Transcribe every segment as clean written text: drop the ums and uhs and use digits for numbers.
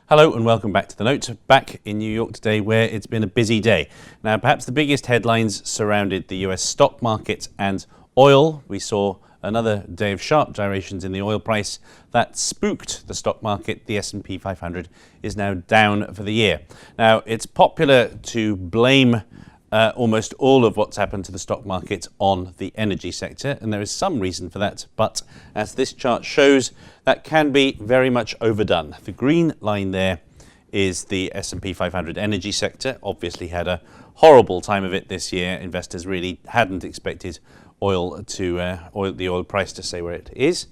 Hello and welcome back to The Note, back in New York today where it's been a busy day. Now perhaps the biggest headlines surrounded the US stock market and oil. We saw another day of sharp gyrations in the oil price that spooked the stock market. The S&P 500 is now down for the year. Now it's popular to blame almost all of what's happened to the stock market on the energy sector, and there is some reason for that, but as this chart shows, that can be very much overdone. The green line there is the S&P 500 energy sector. Obviously had a horrible time of it this year. Investors really hadn't expected the oil price to stay where it is.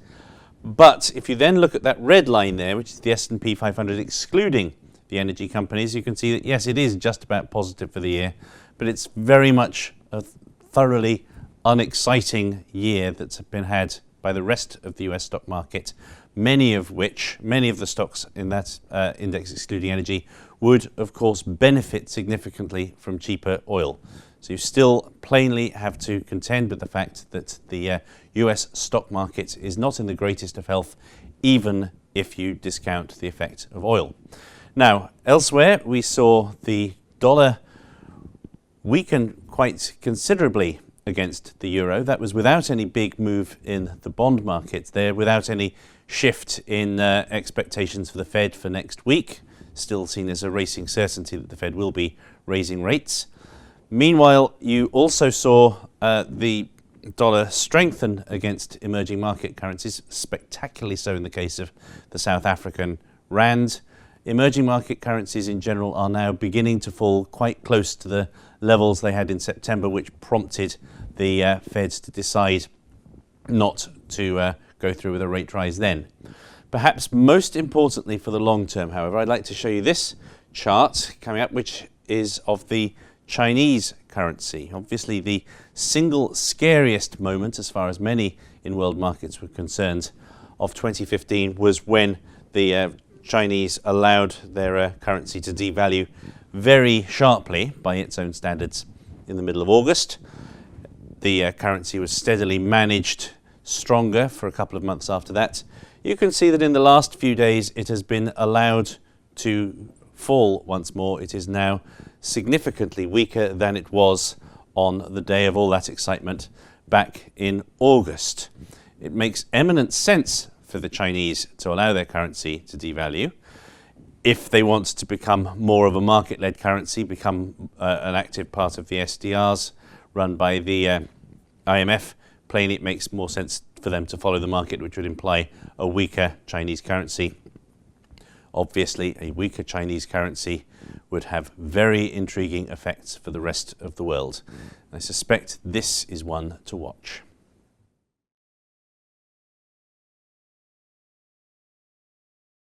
But if you then look at that red line there, which is the S&P 500 excluding the energy companies, you can see that yes, it is just about positive for the year, but it's very much a thoroughly unexciting year that's been had by the rest of the US stock market, many of the stocks in that index excluding energy would of course benefit significantly from cheaper oil. So you still plainly have to contend with the fact that the US stock market is not in the greatest of health, even if you discount the effect of oil. Now, elsewhere we saw the dollar weaken quite considerably against the euro. That was without any big move in the bond market there, without any shift in expectations for the Fed for next week. Still seen as a racing certainty that the Fed will be raising rates. Meanwhile, you also saw the dollar strengthen against emerging market currencies, spectacularly so in the case of the South African rand. Emerging market currencies in general are now beginning to fall quite close to the levels they had in September, which prompted the Fed to decide not to go through with a rate rise then. Perhaps most importantly for the long term, however, I'd like to show you this chart coming up, which is of the Chinese currency. Obviously the single scariest moment, as far as many in world markets were concerned, of 2015 was when the Chinese allowed their currency to devalue very sharply by its own standards in the middle of August. The currency was steadily managed stronger for a couple of months after that. You can see that in the last few days it has been allowed to fall once more. It is now significantly weaker than it was on the day of all that excitement back in August. It makes eminent sense for the Chinese to allow their currency to devalue if they want to become more of a market-led currency, become an active part of the SDRs run by the IMF. Plainly, it makes more sense for them to follow the market, which would imply a weaker Chinese currency. Obviously, a weaker Chinese currency would have very intriguing effects for the rest of the world. I suspect this is one to watch.